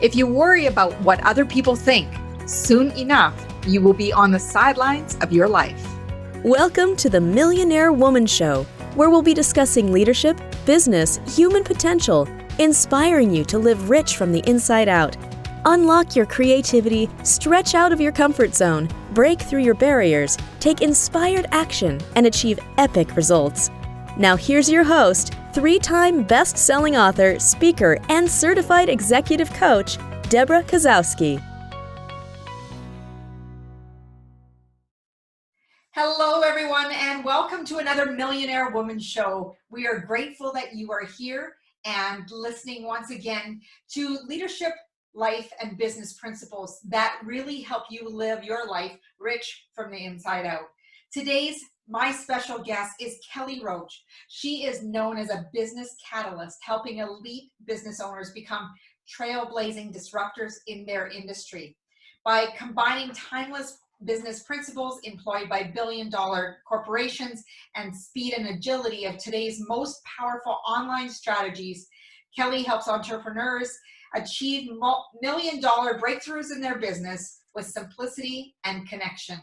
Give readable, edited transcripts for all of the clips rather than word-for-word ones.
If you worry about what other people think, soon enough, you will be on the sidelines of your life. Welcome to the Millionaire Woman Show, where we'll be discussing leadership, business, human potential, inspiring you to live rich from the inside out. Unlock your creativity, stretch out of your comfort zone, break through your barriers, take inspired action, and achieve epic results. Now here's your host, three-time best-selling author, speaker, and certified executive coach, Debra Kasowski. Hello, everyone, and welcome to another Millionaire Woman Show. We are grateful that you are here and listening once again to leadership, life, and business principles that really help you live your life rich from the inside out. My special guest is Kelly Roach. She is known as a business catalyst, helping elite business owners become trailblazing disruptors in their industry. By combining timeless business principles employed by billion-dollar corporations and speed and agility of today's most powerful online strategies, Kelly helps entrepreneurs achieve million-dollar breakthroughs in their business with simplicity and connection.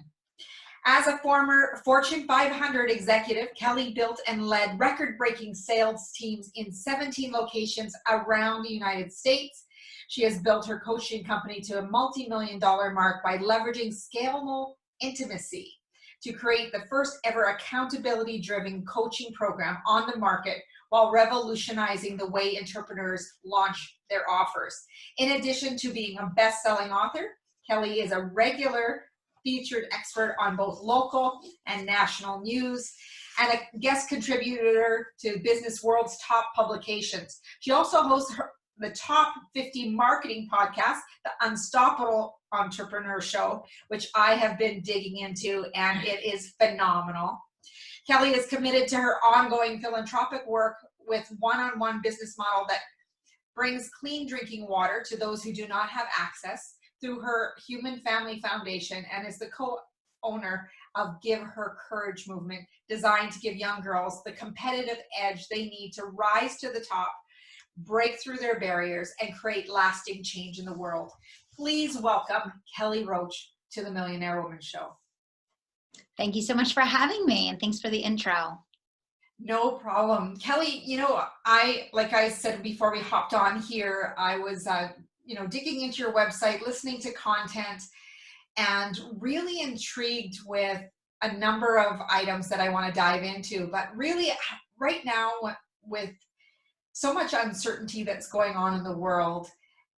As a former Fortune 500 executive, Kelly built and led record-breaking sales teams in 17 locations around the United States. She has built her coaching company to a multi-million-dollar mark by leveraging scalable intimacy to create the first ever accountability-driven coaching program on the market while revolutionizing the way entrepreneurs launch their offers. In addition to being a best-selling author, Kelly is a regular featured expert on both local and national news and a guest contributor to Business World's top publications. She also hosts the top 50 marketing podcast, the Unstoppable Entrepreneur Show, which I have been digging into, and it is phenomenal. Kelly is committed to her ongoing philanthropic work with one-on-one business model that brings clean drinking water to those who do not have access through her Human Family Foundation, and is the co-owner of Give Her Courage movement, designed to give young girls the competitive edge they need to rise to the top, break through their barriers, and create lasting change in the world. Please welcome Kelly Roach to the Millionaire Woman Show. Thank you so much for having me, and thanks for the intro. No problem. Kelly, like I said before we hopped on here, I was digging into your website, listening to content, and really intrigued with a number of items that I want to dive into. But really, right now, with so much uncertainty that's going on in the world,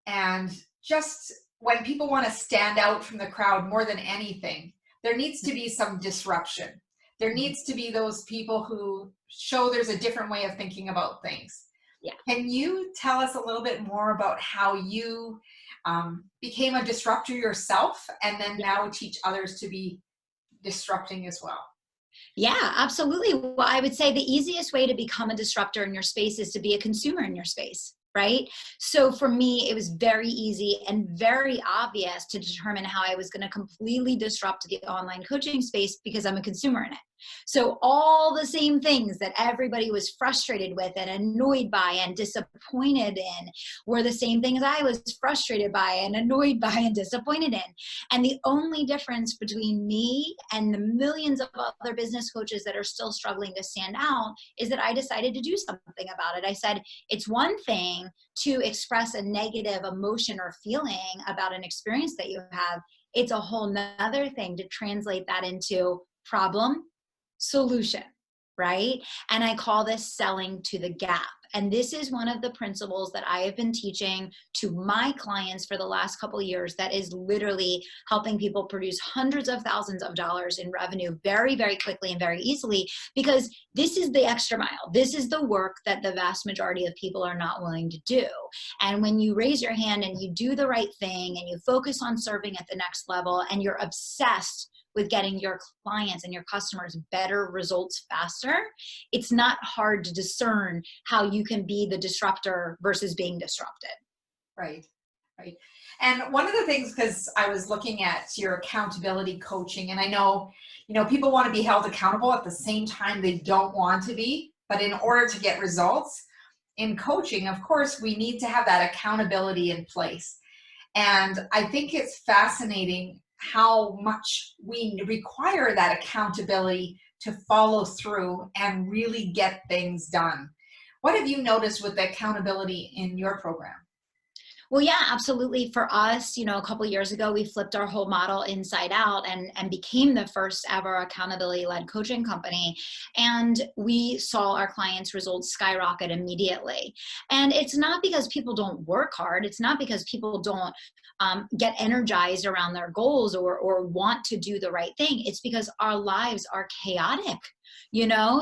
and just when people want to stand out from the crowd more than anything, there needs to be some disruption. There needs to be those people who show there's a different way of thinking about things. Yeah. Can you tell us a little bit more about how you became a disruptor yourself, and then now teach others to be disrupting as well? Yeah, absolutely. Well, I would say the easiest way to become a disruptor in your space is to be a consumer in your space, right? So for me, it was very easy and very obvious to determine how I was going to completely disrupt the online coaching space because I'm a consumer in it. So all the same things that everybody was frustrated with and annoyed by and disappointed in were the same things I was frustrated by and annoyed by and disappointed in. And the only difference between me and the millions of other business coaches that are still struggling to stand out is that I decided to do something about it. I said, it's one thing to express a negative emotion or feeling about an experience that you have. It's a whole nother thing to translate that into problem, solution, right? And I call this selling to the gap. And this is one of the principles that I have been teaching to my clients for the last couple of years that is literally helping people produce hundreds of thousands of dollars in revenue very, very quickly and very easily, because this is the extra mile. This is the work that the vast majority of people are not willing to do. And when you raise your hand and you do the right thing and you focus on serving at the next level and you're obsessed with getting your clients and your customers better results faster, it's not hard to discern how you can be the disruptor versus being disrupted. Right. And one of the things, because I was looking at your accountability coaching, and I know, people want to be held accountable at the same time they don't want to be, but in order to get results in coaching, of course, we need to have that accountability in place. And I think it's fascinating how much we require that accountability to follow through and really get things done. What have you noticed with the accountability in your program? Well, yeah, absolutely. For us, a couple of years ago, we flipped our whole model inside out and became the first ever accountability-led coaching company. And we saw our clients' results skyrocket immediately. And it's not because people don't work hard. It's not because people don't get energized around their goals or want to do the right thing. It's because our lives are chaotic.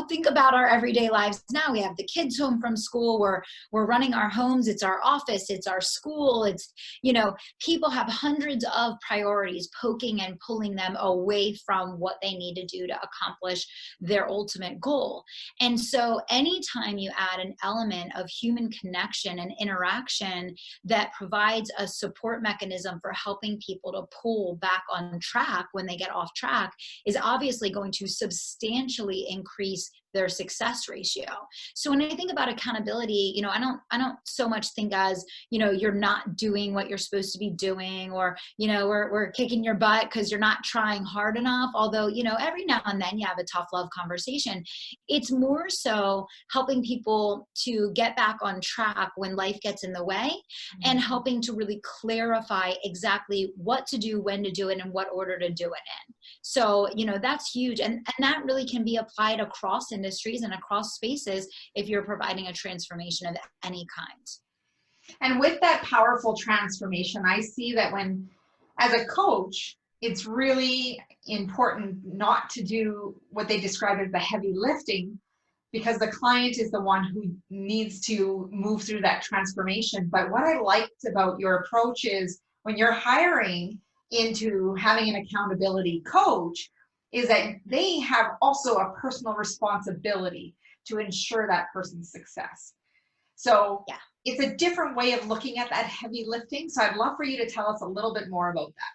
Think about our everyday lives now. We have the kids home from school. We're running our homes. It's our office. It's our school. People have hundreds of priorities poking and pulling them away from what they need to do to accomplish their ultimate goal. And so anytime you add an element of human connection and interaction that provides a support mechanism for helping people to pull back on track when they get off track is obviously going to substantially increase their success ratio. So when I think about accountability, I don't so much think as, you're not doing what you're supposed to be doing, or, we're kicking your butt because you're not trying hard enough. Although, every now and then you have a tough love conversation. It's more so helping people to get back on track when life gets in the way, and helping to really clarify exactly what to do, when to do it, and what order to do it in. So, that's huge. And that really can be applied across industries and across spaces if you're providing a transformation of any kind. And with that powerful transformation, I see that as a coach, it's really important not to do what they describe as the heavy lifting, because the client is the one who needs to move through that transformation. But what I liked about your approach is when you're hiring into having an accountability coach, is that they have also a personal responsibility to ensure that person's success. So Yeah. It's a different way of looking at that heavy lifting. So I'd love for you to tell us a little bit more about that.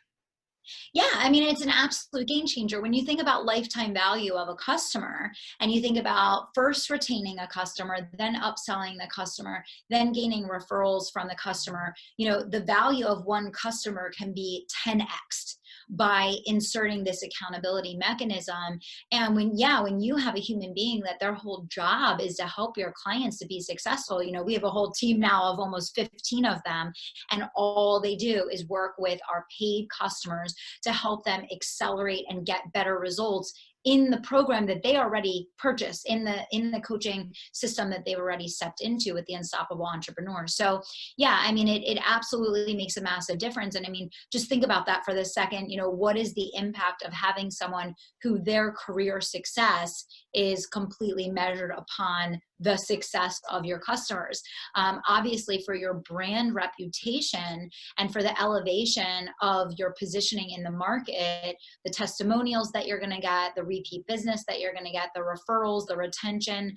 Yeah, it's an absolute game changer. When you think about lifetime value of a customer, and you think about first retaining a customer, then upselling the customer, then gaining referrals from the customer, the value of one customer can be 10x'd by inserting this accountability mechanism. And when you have a human being that their whole job is to help your clients to be successful, we have a whole team now of almost 15 of them, and all they do is work with our paid customers to help them accelerate and get better results in the program that they already purchased, in the coaching system that they've already stepped into with the Unstoppable Entrepreneur. So yeah, it absolutely makes a massive difference. And just think about that for the second. What is the impact of having someone who their career success is completely measured upon the success of your customers? Obviously, for your brand reputation and for the elevation of your positioning in the market, the testimonials that you're going to get, the repeat business that you're going to get, the referrals, the retention,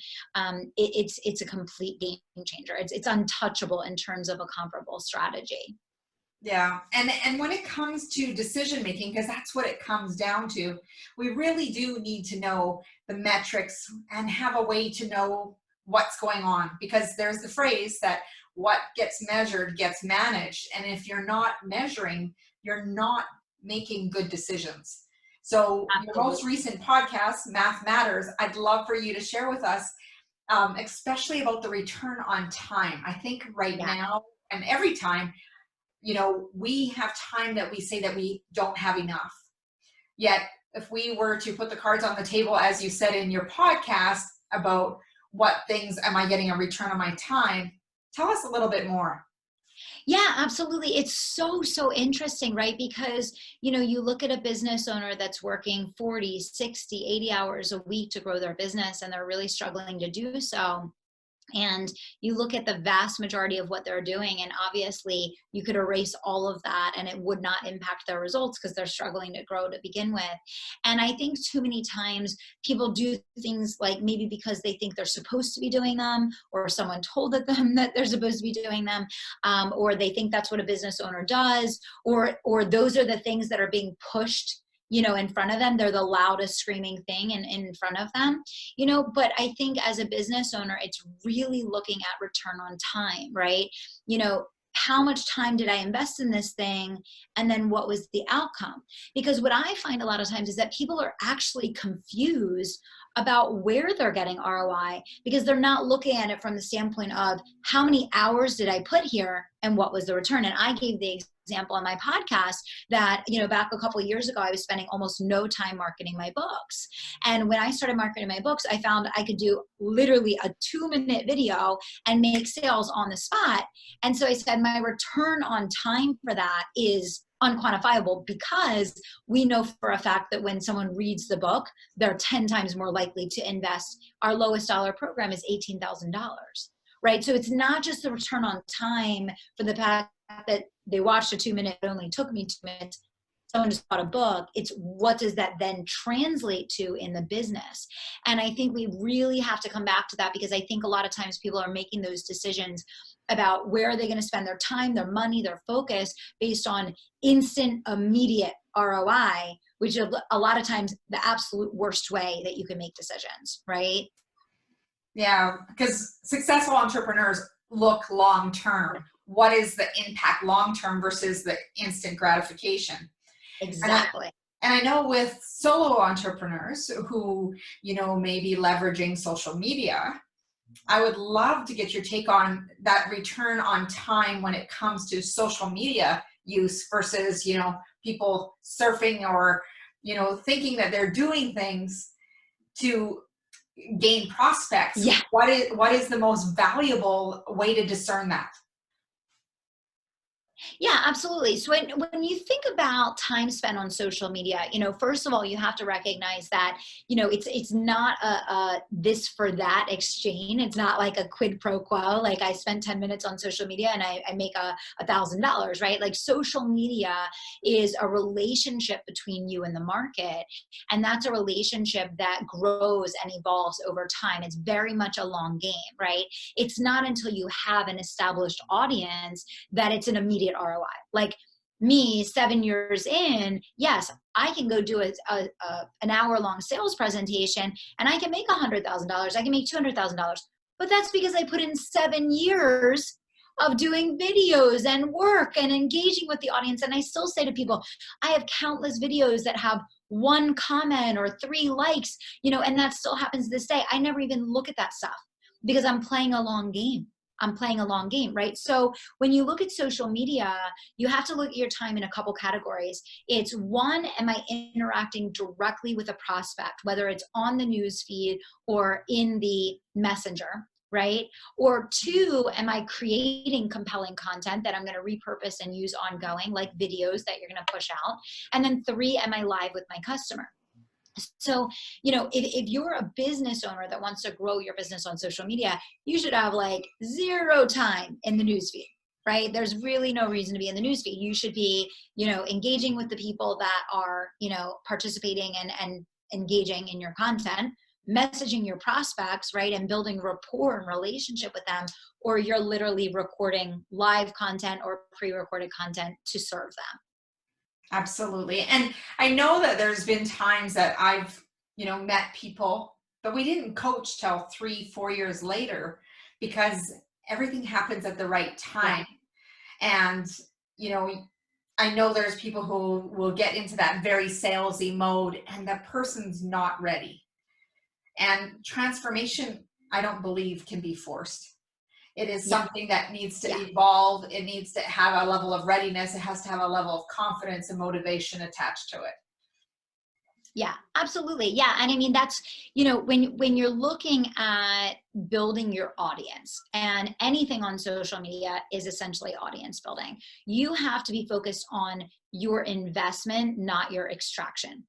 it's a complete game changer. It's untouchable in terms of a comparable strategy. Yeah. And when it comes to decision making, because that's what it comes down to, we really do need to know the metrics and have a way to know what's going on, because there's the phrase that what gets measured gets managed. And if you're not measuring, you're not making good decisions. So Absolutely. Your most recent podcast, Math Matters, I'd love for you to share with us, especially about the return on time. I think right now and every time, we have time that we say that we don't have enough. Yet, if we were to put the cards on the table, as you said in your podcast, about what things am I getting a return on my time, tell us a little bit more. Yeah, absolutely. It's so interesting, right? Because, you look at a business owner that's working 40, 60, 80 hours a week to grow their business, and they're really struggling to do so. And you look at the vast majority of what they're doing, and obviously you could erase all of that and it would not impact their results because they're struggling to grow to begin with. And I think too many times people do things like maybe because they think they're supposed to be doing them, or someone told them that they're supposed to be doing them, or they think that's what a business owner does, or those are the things that are being pushed in front of them. They're the loudest screaming thing in front of them, but I think as a business owner, it's really looking at return on time, right? how much time did I invest in this thing? And then what was the outcome? Because what I find a lot of times is that people are actually confused about where they're getting ROI because they're not looking at it from the standpoint of how many hours did I put here and what was the return? And I gave the example on my podcast that, back a couple of years ago, I was spending almost no time marketing my books. And when I started marketing my books, I found I could do literally a 2-minute video and make sales on the spot. And so I said, my return on time for that is unquantifiable because we know for a fact that when someone reads the book, they're 10 times more likely to invest. Our lowest dollar program is $18,000, right? So it's not just the return on time for the fact that they watched a 2-minute, it only took me 2 minutes. Someone just bought a book. It's what does that then translate to in the business? And I think we really have to come back to that because I think a lot of times people are making those decisions about where are they going to spend their time, their money, their focus based on instant, immediate ROI, which is a lot of times the absolute worst way that you can make decisions, right? Yeah, because successful entrepreneurs look long-term. What is the impact long-term versus the instant gratification? Exactly. And I know with solo entrepreneurs who, may be leveraging social media, I would love to get your take on that return on time when it comes to social media use versus, people surfing or, thinking that they're doing things to gain prospects. Yeah. What is the most valuable way to discern that? Yeah, absolutely. So when you think about time spent on social media, first of all, you have to recognize that, it's not a this for that exchange. It's not like a quid pro quo. Like I spent 10 minutes on social media and I make $1,000, right? Like social media is a relationship between you and the market. And that's a relationship that grows and evolves over time. It's very much a long game, right? It's not until you have an established audience that it's an immediate ROI. Like me, 7 years in, yes, I can go do an hour-long sales presentation and I can make $100,000. I can make $200,000. But that's because I put in 7 years of doing videos and work and engaging with the audience. And I still say to people, I have countless videos that have 1 comment or 3 likes, and that still happens this day. I never even look at that stuff because I'm playing a long game. Right? So when you look at social media, you have to look at your time in a couple categories. It's 1, am I interacting directly with a prospect, whether it's on the news feed or in the messenger, right? Or 2, am I creating compelling content that I'm going to repurpose and use ongoing, like videos that you're going to push out? And then 3, am I live with my customer? So, if you're a business owner that wants to grow your business on social media, you should have like 0 time in the newsfeed, right? There's really no reason to be in the newsfeed. You should be, engaging with the people that are, participating and engaging in your content, messaging your prospects, right? And building rapport and relationship with them, or you're literally recording live content or pre-recorded content to serve them. Absolutely. And I know that there's been times that I've, met people, but we didn't coach till 3-4 years later because everything happens at the right time. Yeah. And, I know there's people who will get into that very salesy mode and the person's not ready. And transformation, I don't believe can be forced. It is something that needs to evolve. It needs to have a level of readiness. It has to have a level of confidence and motivation attached to it. Yeah, absolutely. Yeah. And I mean, that's, when you're looking at building your audience, and anything on social media is essentially audience building, you have to be focused on your investment, not your extraction.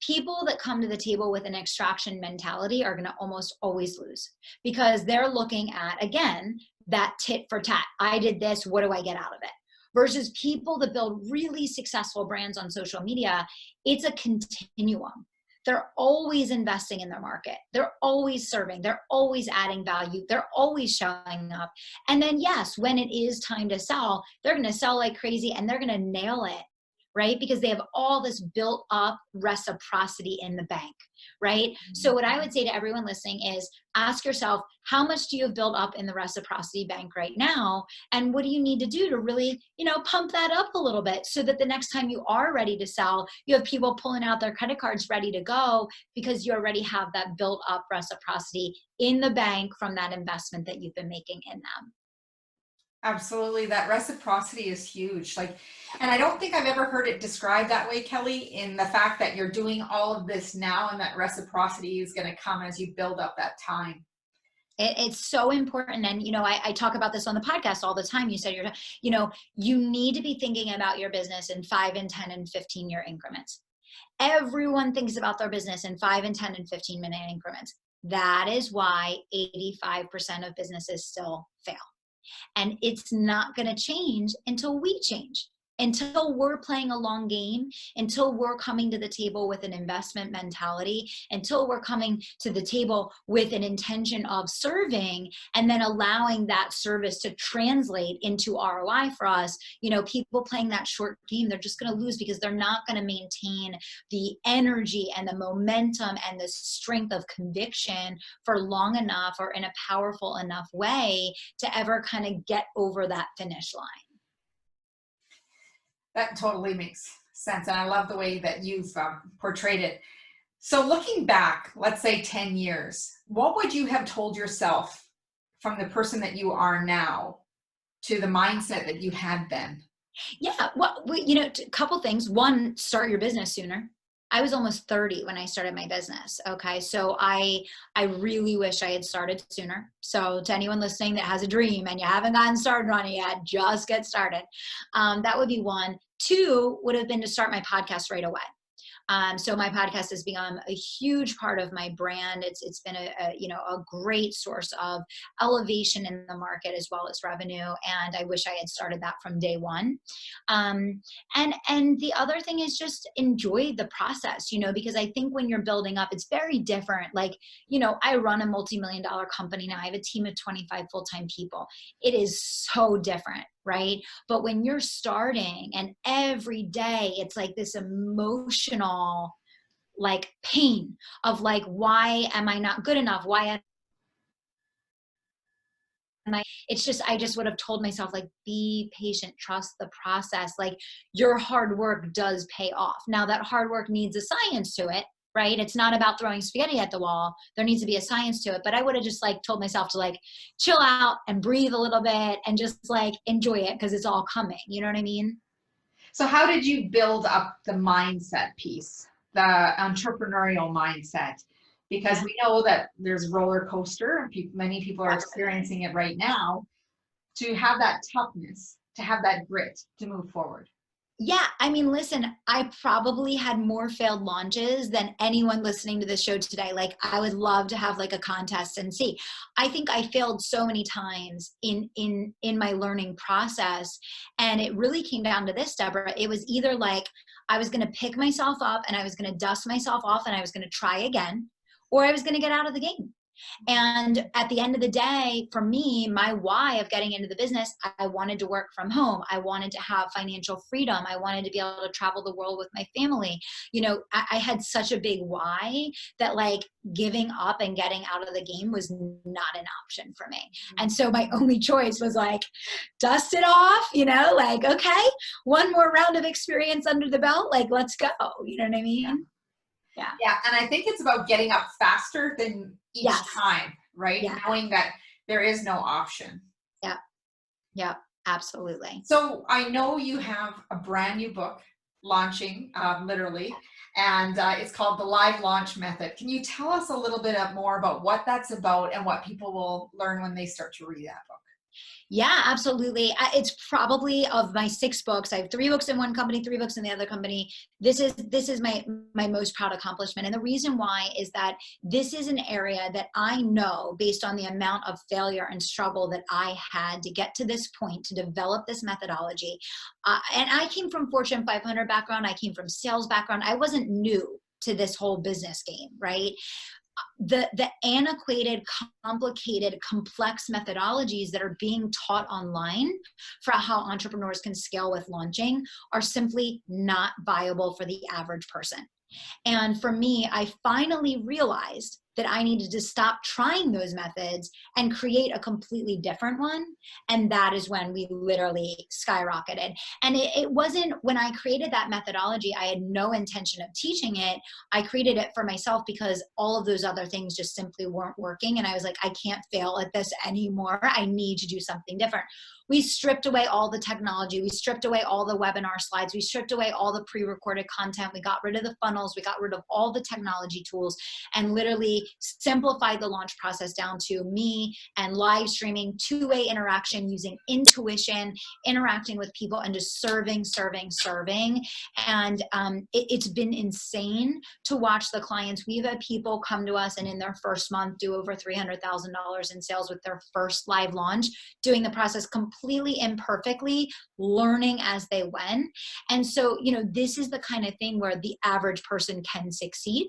People that come to the table with an extraction mentality are going to almost always lose because they're looking at, again, that tit for tat. I did this. What do I get out of it? Versus people that build really successful brands on social media, it's a continuum. They're always investing in their market. They're always serving. They're always adding value. They're always showing up. And then, yes, when it is time to sell, they're going to sell like crazy and they're going to nail it. right? Because they have all this built up reciprocity in the bank, right? So what I would say to everyone listening is ask yourself, how much do you have built up in the reciprocity bank right now? And what do you need to do to really, pump that up a little bit so that the next time you are ready to sell, you have people pulling out their credit cards ready to go because you already have that built up reciprocity in the bank from that investment that you've been making in them. Absolutely. That reciprocity is huge. And I don't think I've ever heard it described that way, Kelly, in the fact that you're doing all of this now and that reciprocity is going to come as you build up that time. It's so important. And, I talk about this on the podcast all the time. You said, you need to be thinking about your business in 5 and 10 and 15-year increments. Everyone thinks about their business in 5 and 10 and 15-minute increments. That is why 85% of businesses still fail. And it's not going to change until we change, until we're playing a long game, until we're coming to the table with an investment mentality, until we're coming to the table with an intention of serving and then allowing that service to translate into ROI for us. People playing that short game, they're just going to lose because they're not going to maintain the energy and the momentum and the strength of conviction for long enough or in a powerful enough way to ever kind of get over that finish line. That totally makes sense. And I love the way that you've portrayed it. So looking back, let's say 10 years, what would you have told yourself from the person that you are now to the mindset that you had then? Yeah. Well, a couple things. One, start your business sooner. I was almost 30 when I started my business. Okay. So I really wish I had started sooner. So to anyone listening that has a dream and you haven't gotten started on it yet, just get started. That would be one. Two would have been to start my podcast right away. So my podcast has become a huge part of my brand. It's been a great source of elevation in the market as well as revenue. And I wish I had started that from day one. And the other thing is just enjoy the process, because I think when you're building up, it's very different. I run a multi-million-dollar company now. I have a team of 25 full-time people. It is so different. Right? But when you're starting and every day it's like this emotional pain of why am I not good enough? Why am I, I just would have told myself be patient, trust the process. Your hard work does pay off. Now that hard work needs a science to it. Right? It's not about throwing spaghetti at the wall. There needs to be a science to it. But I would have just told myself to chill out and breathe a little bit and just enjoy it because it's all coming. You know what I mean? So how did you build up the mindset piece, the entrepreneurial mindset? Because we know that there's roller coaster and many people are experiencing it right now. To have that toughness, to have that grit to move forward. Yeah. I mean, listen, I probably had more failed launches than anyone listening to this show today. I would love to have a contest and see. I think I failed so many times in my learning process. And it really came down to this, Debra. It was either I was going to pick myself up and I was going to dust myself off and I was going to try again, or I was going to get out of the game. And at the end of the day, for me, my why of getting into the business, I wanted to work from home. I wanted to have financial freedom. I wanted to be able to travel the world with my family. I had such a big why that giving up and getting out of the game was not an option for me. And so my only choice was dust it off, okay, one more round of experience under the belt. Let's go. You know what I mean? Yeah. Yeah. And I think it's about getting up faster than each time, right? Yeah. Knowing that there is no option. Yeah. Yeah, absolutely. So I know you have a brand new book launching, literally, and it's called The Live Launch Method. Can you tell us a little bit more about what that's about and what people will learn when they start to read that book? Yeah, absolutely. It's probably of my 6 books. I have 3 books in one company, 3 books in the other company. This is my most proud accomplishment. And the reason why is that this is an area that I know based on the amount of failure and struggle that I had to get to this point, to develop this methodology. And I came from Fortune 500 background. I came from sales background. I wasn't new to this whole business game, right? the antiquated, complicated, complex methodologies that are being taught online for how entrepreneurs can scale with launching are simply not viable for the average person. And for me, I finally realized that I needed to stop trying those methods and create a completely different one. And that is when we literally skyrocketed. And it wasn't, when I created that methodology, I had no intention of teaching it. I created it for myself because all of those other things just simply weren't working. And I was like, I can't fail at this anymore. I need to do something different. We stripped away all the technology. We stripped away all the webinar slides. We stripped away all the pre-recorded content. We got rid of the funnels. We got rid of all the technology tools and literally simplified the launch process down to me and live streaming, two-way interaction using intuition, interacting with people and just serving. And it's been insane to watch the clients. We've had people come to us and in their first month do over $300,000 in sales with their first live launch, doing the process completely imperfectly, learning as they went. And so, this is the kind of thing where the average person can succeed.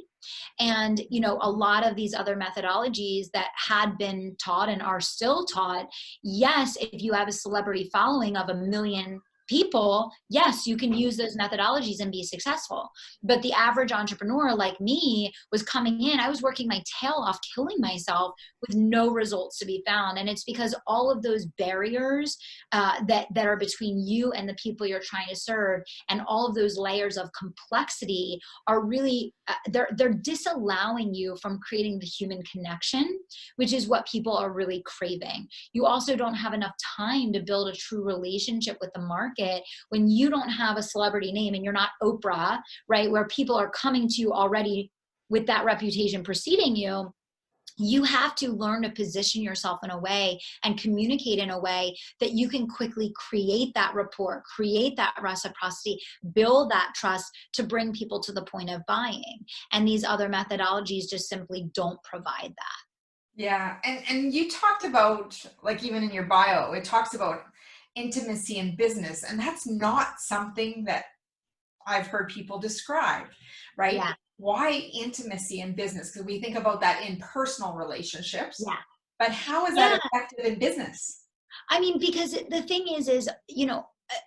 And, a lot of these other methodologies that had been taught and are still taught, yes, if you have a celebrity following of 1 million people, yes, you can use those methodologies and be successful. But the average entrepreneur like me was coming in, I was working my tail off, killing myself with no results to be found. And it's because all of those barriers that are between you and the people you're trying to serve, and all of those layers of complexity are really, they're disallowing you from creating the human connection, which is what people are really craving. You also don't have enough time to build a true relationship with the market when you don't have a celebrity name and you're not Oprah, right? Where people are coming to you already with that reputation preceding you. You have to learn to position yourself in a way and communicate in a way that you can quickly create that rapport, create that reciprocity, build that trust to bring people to the point of buying. And these other methodologies just simply don't provide that. Yeah. And you talked about, like, even in your bio, it talks about intimacy in business. And that's not something that I've heard people describe, right? Yeah. Why intimacy in business? Because we think about that in personal relationships. Yeah. But how is that effective in business? I mean, because the thing is,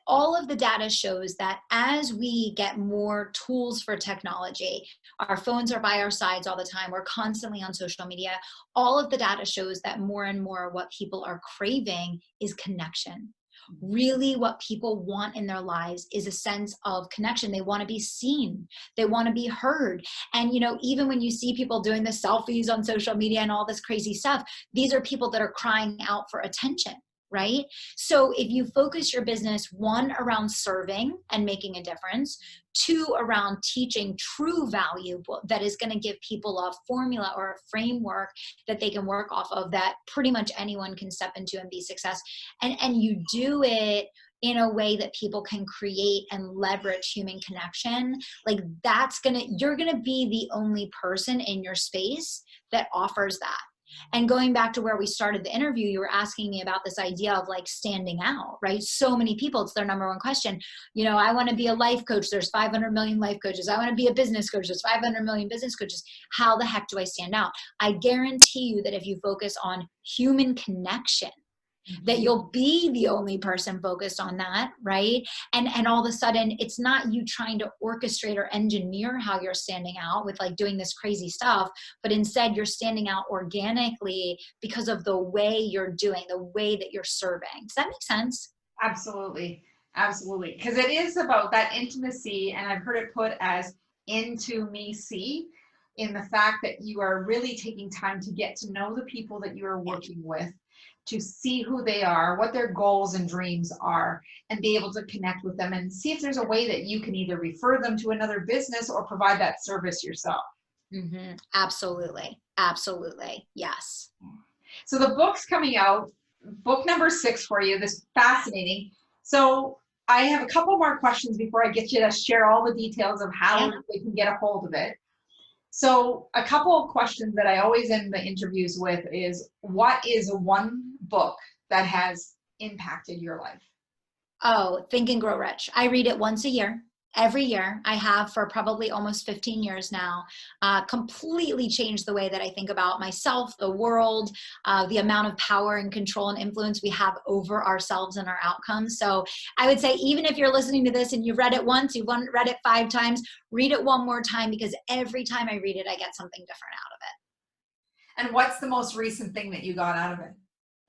all of the data shows that as we get more tools for technology, our phones are by our sides all the time, we're constantly on social media, all of the data shows that more and more what people are craving is connection. Really what people want in their lives is a sense of connection. They want to be seen. They want to be heard. And, even when you see people doing the selfies on social media and all this crazy stuff, these are people that are crying out for attention, right? So if you focus your business, 1, around serving and making a difference, 2, around teaching true value that is going to give people a formula or a framework that they can work off of, that pretty much anyone can step into and be successful. And you do it in a way that people can create and leverage human connection. Like you're going to be the only person in your space that offers that. And going back to where we started the interview, you were asking me about this idea of like standing out, right? So many people, it's their number one question. I want to be a life coach. There's 500 million life coaches. I want to be a business coach. There's 500 million business coaches. How the heck do I stand out? I guarantee you that if you focus on human connection, that you'll be the only person focused on that, right? And all of a sudden, it's not you trying to orchestrate or engineer how you're standing out with like doing this crazy stuff, but instead you're standing out organically because of the way you're doing, the way that you're serving. Does that make sense? Absolutely. Absolutely. Because it is about that intimacy, and I've heard it put as into me see, in the fact that you are really taking time to get to know the people that you are working with, to see who they are, what their goals and dreams are, and be able to connect with them and see if there's a way that you can either refer them to another business or provide that service yourself. Mm-hmm. Absolutely. Absolutely. Yes. So the book's coming out, book number 6 for you. This is fascinating. So I have a couple more questions before I get you to share all the details of how they can get a hold of it. So a couple of questions that I always end the interviews with is, what is one book that has impacted your life? Oh, Think and Grow Rich. I read it once a year. Every year. I have for probably almost 15 years now. Completely changed the way that I think about myself, the world, the amount of power and control and influence we have over ourselves and our outcomes. So I would say, even if you're listening to this and you've read it once, you've read it 5 times, read it one more time, because every time I read it, I get something different out of it. And what's the most recent thing that you got out of it,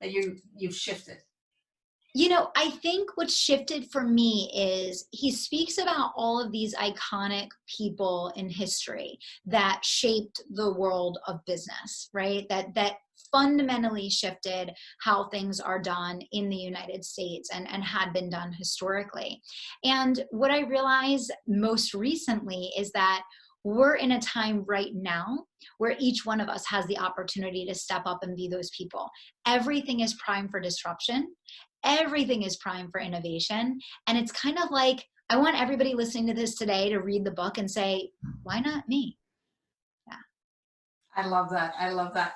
that you've shifted? I think what shifted for me is he speaks about all of these iconic people in history that shaped the world of business, right? That fundamentally shifted how things are done in the United States and had been done historically. And what I realized most recently is that we're in a time right now where each one of us has the opportunity to step up and be those people. Everything is primed for disruption. Everything is primed for innovation. And it's kind of like, I want everybody listening to this today to read the book and say, why not me? Yeah. I love that. I love that.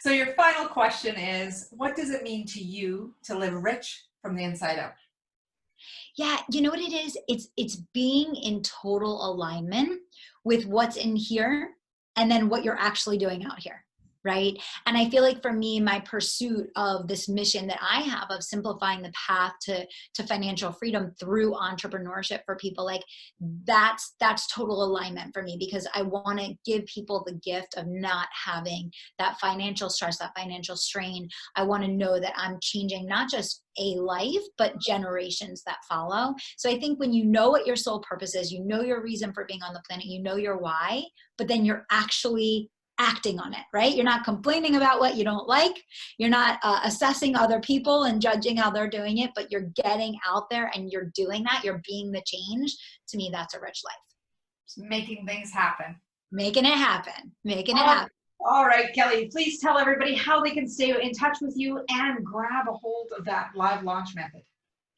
So your final question is, what does it mean to you to live rich from the inside out? Yeah, you know what it is? It's being in total alignment with what's in here and then what you're actually doing out here. Right. And I feel like for me, my pursuit of this mission that I have of simplifying the path to financial freedom through entrepreneurship for people, like that's total alignment for me, because I want to give people the gift of not having that financial stress, that financial strain. I want to know that I'm changing not just a life, but generations that follow. So I think when you know what your soul purpose is, you know your reason for being on the planet, you know your why, but then you're actually acting on it, right? You're not complaining about what you don't like. You're not assessing other people and judging how they're doing it, but you're getting out there and you're doing that. You're being the change. To me, that's a rich life. Just making things happen. Making it happen. Making it happen. All right, Kelly, please tell everybody how they can stay in touch with you and grab a hold of that live launch method.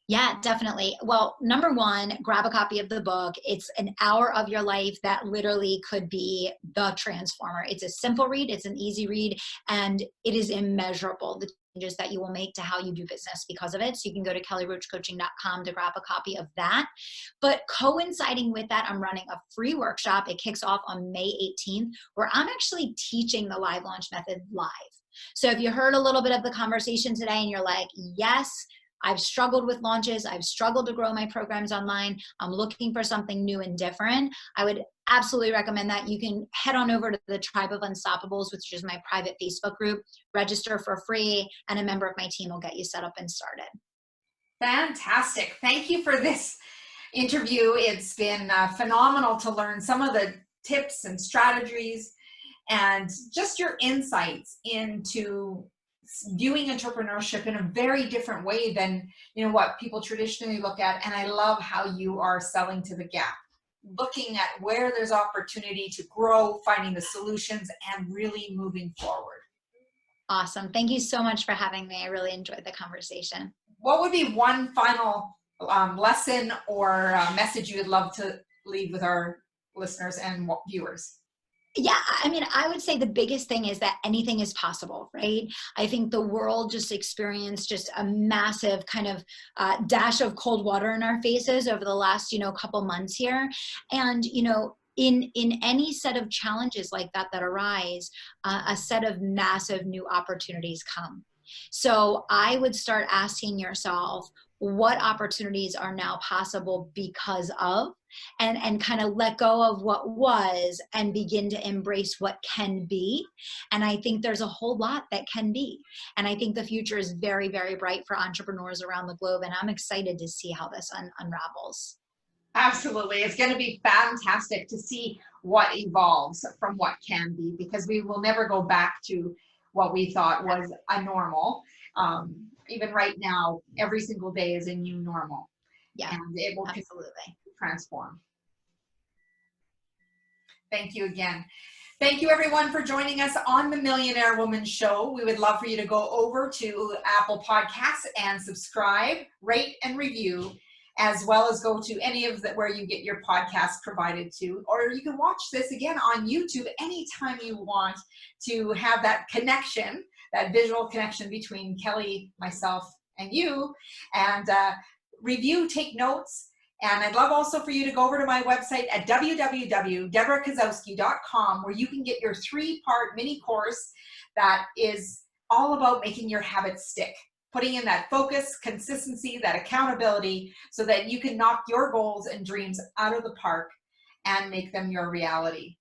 Yeah, definitely. Well, number one, grab a copy of the book. It's an hour of your life that literally could be the transformer. It's a simple read, it's an easy read, and it is immeasurable, the changes that you will make to how you do business because of it. So you can go to kellyroachcoaching.com to grab a copy of that. But coinciding with that, I'm running a free workshop. It kicks off on May 18th, where I'm actually teaching the live launch method live. So if you heard a little bit of the conversation today and you're like, yes, I've struggled with launches, I've struggled to grow my programs online, I'm looking for something new and different, I would absolutely recommend that. You can head on over to the Tribe of Unstoppables, which is my private Facebook group, register for free, and a member of my team will get you set up and started. Fantastic. Thank you for this interview. It's been phenomenal to learn some of the tips and strategies and just your insights into viewing entrepreneurship in a very different way than what people traditionally look at. And I love how you are selling to the gap, looking at where there's opportunity to grow, finding the solutions, and really moving forward. Awesome. Thank you so much for having me. I really enjoyed the conversation. What would be one final lesson or message you would love to leave with our listeners and viewers? Yeah, I mean, I would say the biggest thing is that anything is possible, right? I think the world just experienced just a massive kind of dash of cold water in our faces over the last, couple months here. And, in any set of challenges like that arise, a set of massive new opportunities come. So I would start asking yourself, what opportunities are now possible because of, and kind of let go of what was and begin to embrace what can be. And I think there's a whole lot that can be. And I think the future is very, very bright for entrepreneurs around the globe. And I'm excited to see how this unravels. Absolutely. It's going to be fantastic to see what evolves from what can be, because we will never go back to what we thought was a normal. Even right now, every single day is a new normal. Yeah, and it will absolutely transform. Thank you again. Thank you everyone for joining us on the Millionaire Woman Show. We would love for you to go over to Apple Podcasts and subscribe, rate, and review, as well as go to any of where you get your podcast provided to, or you can watch this again on YouTube anytime you want to have that connection, that visual connection between Kelly, myself, and you, and review, take notes, And I'd love also for you to go over to my website at www.debrakasowski.com, where you can get your 3-part mini course that is all about making your habits stick, putting in that focus, consistency, that accountability, so that you can knock your goals and dreams out of the park and make them your reality.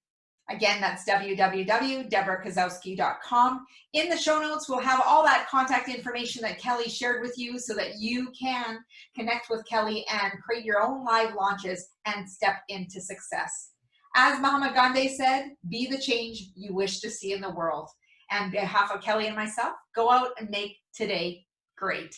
Again, that's www.debrakasowski.com. In the show notes, we'll have all that contact information that Kelly shared with you so that you can connect with Kelly and create your own live launches and step into success. As Mahatma Gandhi said, be the change you wish to see in the world. And on behalf of Kelly and myself, go out and make today great.